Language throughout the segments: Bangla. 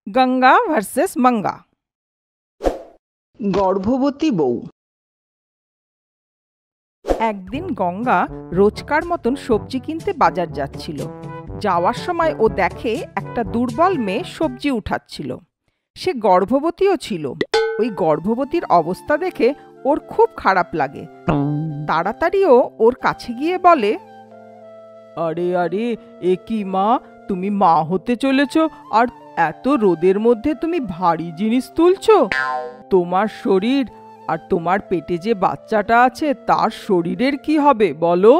গঙ্গা ভার্সেস মঙ্গা। গর্ভবতী বউ। একদিন গঙ্গা রোজকার মতন সবজি কিনতে বাজার যাচ্ছিল। যাওয়ার সময় ও দেখে একটা দুর্বল মেয়ে সবজি উঠাচ্ছিল। সে গর্ভবতীও ছিল। ওই গর্ভবতীর অবস্থা দেখে ওর খুব খারাপ লাগে। তাড়াতাড়িও ওর কাছে গিয়ে বলে, আরে আরে, এ কি মা, তুমি মা হতে চলেছ আর এত রোদের মধ্যে তুমি ভারী জিনিস তুলছো? তোমার শরীর আর তোমার পেটে যে বাচ্চাটা আছে তার শরীরের কি হবে বলো?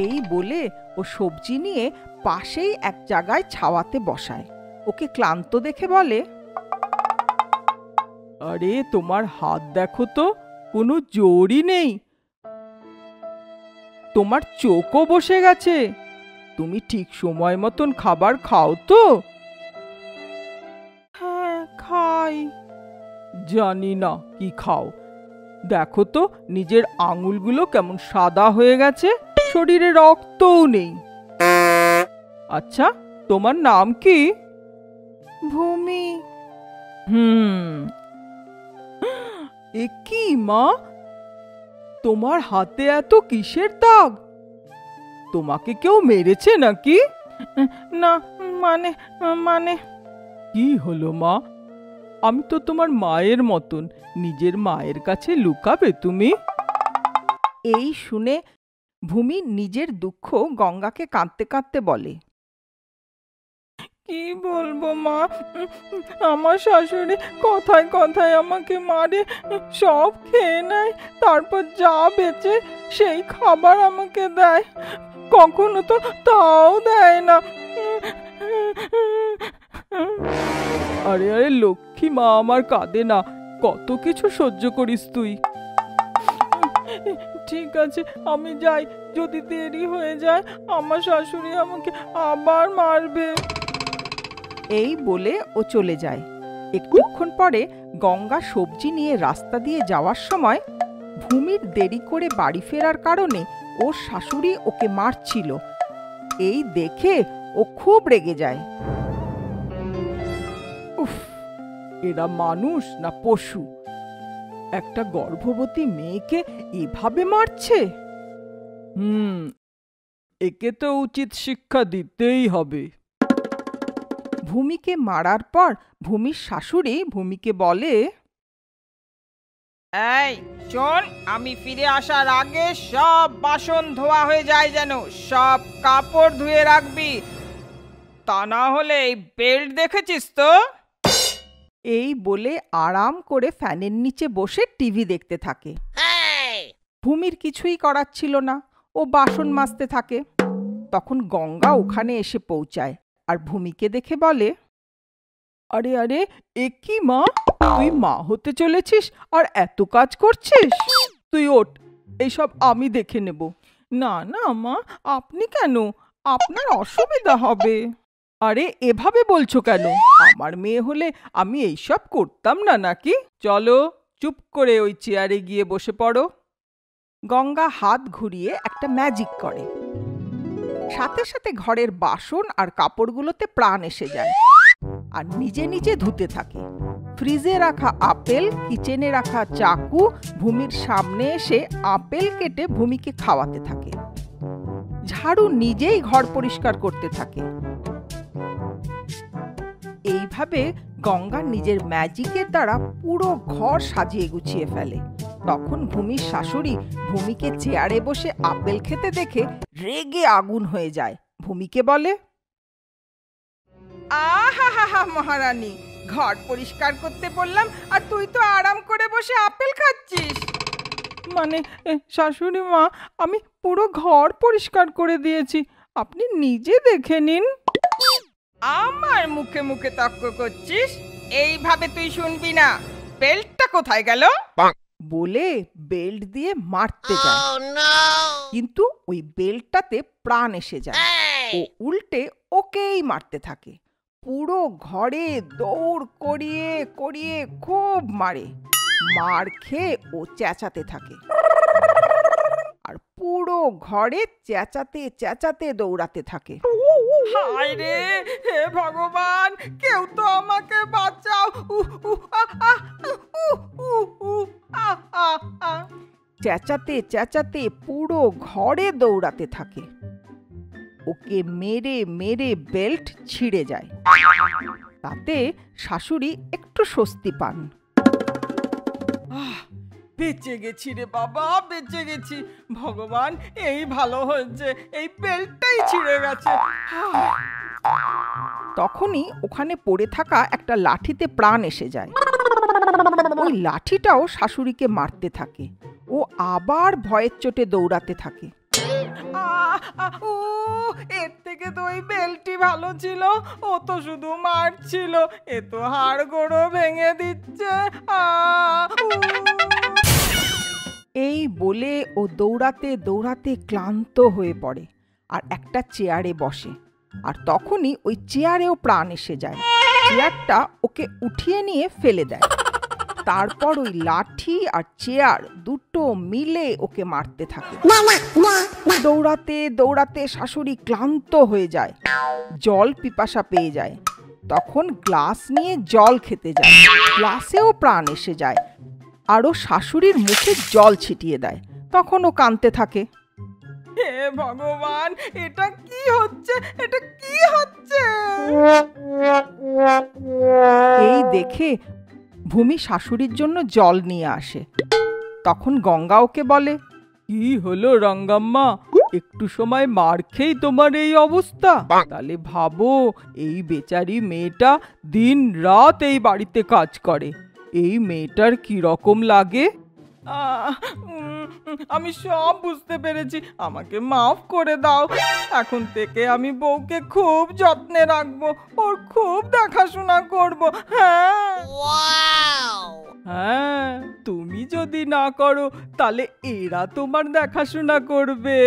এই বলে ও সবজি নিয়ে পাশেই এক জায়গায় ছাওয়াতে বসায়। ওকে ক্লান্ত দেখে বলে, আরে তোমার হাত দেখো তো, কোনো জোরই নেই। তোমার চোখও বসে গেছে। তুমি ঠিক সময় মতন খাবার খাও তো? হ্যাঁ, খাই। জানি না কি খাও। দেখো তো নিজের আঙুলগুলো কেমন সাদা হয়ে গেছে, শরীরে রক্তও নেই। আচ্ছা, তোমার নাম কি? ভূমি। এ কি মা, তোমার হাতে এত কিসের দাগ? তোমাকে কেউ মেরেছে নাকি? না, মানে মানে কি হলো মা? আমি তো তোমার মায়ের মতন, নিজের মায়ের কাছে লুকাবে তুমি? এই শুনে ভূমি নিজের দুঃখ গঙ্গাকে কাঁদতে কাঁদতে বলে, কি বলবো মা, আমার শাশুড়ি কথায় কথায় আমাকে মারে, সব খেয়ে নেয়, তারপর যা বেঁচে সেই খাবার আমাকে দেয়, কখনো তো তাও দেয় না। আরে আরে লক্ষ্মী মা আমার, কাঁদে না, কত কিছু সহ্য করিস তুই। ঠিক আছে, আমি যাই, যদি দেরি হয়ে যায় আমার শাশুড়ি আমাকে আবার মারবে। এই বলে ও চলে যায়। একটুক্ষণ পরে গঙ্গা সবজি নিয়ে রাস্তা দিয়ে যাওয়ার সময় ভূমির দেরি করে বাড়ি ফেরার কারণে ওর শাশুড়ি ওকে মারছিল। এই দেখে ও খুব রেগে যায়। উফ, এরা মানুষ না পশু? একটা গর্ভবতী মেয়েকে এভাবে মারছে। একে তো উচিত শিক্ষা দিতেই হবে। ভূমিকে মারার পর ভূমির শাশুড়ি ভূমিকে বলে, এই শোন, আমি ফিরে আসার আগে সব বাসন ধোয়া হয়ে যায়, যেন সব কাপড় ধুয়ে রাখবি, তা না হলে এই বেল্ট দেখেছিস তো? এই বলে আরাম করে ফ্যানের নিচে বসে টিভি দেখতে থাকে। ভূমির কিছুই করার ছিল না, ও বাসন মাজতে থাকে। তখন গঙ্গা ওখানে এসে পৌঁছায় আর ভূমিকে দেখে বলে, আরে আরে, এ কি মা, তুই মা হতে চলেছিস আর এত কাজ করছিস? তুই ওঠ, এইসব আমি দেখে নেব। না না মা, আপনি কেন? আপনার অসুবিধা হবে। আরে এভাবে বলছো কেন? আমার মেয়ে হলে আমি এইসব করতাম না নাকি? চলো, চুপ করে ওই চেয়ারে গিয়ে বসে পড়ো। গঙ্গা হাত ঘুরিয়ে একটা ম্যাজিক করে। সাথে সাথে ঘরের বাসন আর কাপড়গুলোতে প্রাণ এসে যায় আর নিজে নিজে ধুতে থাকে। ফ্রিজে রাখা আপেল, কিচেনে রাখা চাকু ভূমির সামনে এসে আপেল কেটে ভূমিকে খাওয়াতে থাকে। ঝাড়ু নিজেই ঘর পরিষ্কার করতে থাকে। এইভাবে গঙ্গা নিজের ম্যাজিকের দ্বারা পুরো ঘর সাজিয়ে গুছিয়ে ফেলে। তখন ভূমির শাশুড়ি ভূমিকে চেয়ারে বসে আপেল খেতে দেখে রেগে আগুন হয়ে যায়। ভূমিকে বলে, আহা মহারানী, ঘর পরিষ্কার করতে বললাম আর তুই তো আরাম করে বসে আপেল খাচ্ছিস। মানে শাশুড়ি মা, আমি পুরো ঘর পরিষ্কার করে দিয়েছি, আপনি নিজে দেখে নিন। আমার মুখে মুখে তর্ক করছিস? এইভাবে তুই শুনবি না। বেল্টটা কোথায় গেল? বলে বেল্ট দিয়ে মারতে যায়, কিন্তু ওই বেল্টটাতে প্রাণ এসে যায়। ও উল্টে ওকেই মারতে থাকে। পুরো ঘরে দৌড় করিয়ে করিয়ে খুব মারে। মার খেয়ে ও চেঁচাতে থাকে আর পুরো ঘরে চেঁচাতে চেঁচাতে দৌড়াতে থাকে। হায় রে, হে ভগবান, কেউ চেঁচাতে চেঁচাতে পুরো ঘরে দৌড়াতে থাকে। ওকে মেরে মেরে বেল্ট ছিঁড়ে যায়। তাতে শাশুড়ি একটু স্বস্তি পান। বেঁচে গেছি রে বাবা, বেঁচে গেছি। ভগবান, এই ভালো হয়েছে, এই বেল্টটাই ছিঁড়ে গেছে। তখনই ওখানে পড়ে থাকা একটা লাঠিতে প্রাণ এসে যায়। ওই লাঠিটাও শাশুড়িকে মারতে থাকে। ও আবার ভয়ের চোটে দৌড়াতে থাকে। এর থেকে তো ওই বেল্টই ভালো ছিল। ও তো শুধু মারছিল, এ তো হাড় গোড়ো ভেঙে দিচ্ছে। এই বলে ও দৌড়াতে দৌড়াতে ক্লান্ত হয়ে পড়ে আর একটা চেয়ারে বসে। আর তখনই ওই চেয়ারেও প্রাণ এসে যায়। চেয়ারটা ওকে উঠিয়ে নিয়ে ফেলে দেয়। তারপর ওই লাঠি আর চেয়ার দুটো মিলে ওকে মারতে থাকে। দৌড়াতে দৌড়াতে শাশুড়ি ক্লান্ত হয়ে যায়, জল পিপাসা পেয়ে যায়। তখন গ্লাস নিয়ে জল খেতে যায়। গ্লাসেও প্রাণ এসে যায় আর ও শাশুড়ির মুখে জল ছিটিয়ে দেয়। তখন ও কাঁদতে থাকে। হে ভগবান, এটা কি হচ্ছে, এটা কি হচ্ছে? এই দেখে ভূমি শাশুড়ির জন্য জল নিয়ে আসে। তখন গঙ্গা ওকে বলে, কি হলো রঙ্গাম্মা, একটু সময় মার খেয়েই তোমার এই অবস্থা? তাহলে ভাবো, এই বেচারি মেয়েটা দিন রাত এই বাড়িতে কাজ করে। এই মেয়েটার কি রকম লাগে? আমি সব বুঝতে পেরেছি, আমাকে মাফ করে দাও। এখন থেকে আমি বউকে খুব যত্নে রাখবো, ওর খুব দেখাশোনা করব। হ্যাঁ, হ্যাঁ, তুমি যদি না করো তাহলে এরা তোমার দেখাশোনা করবে।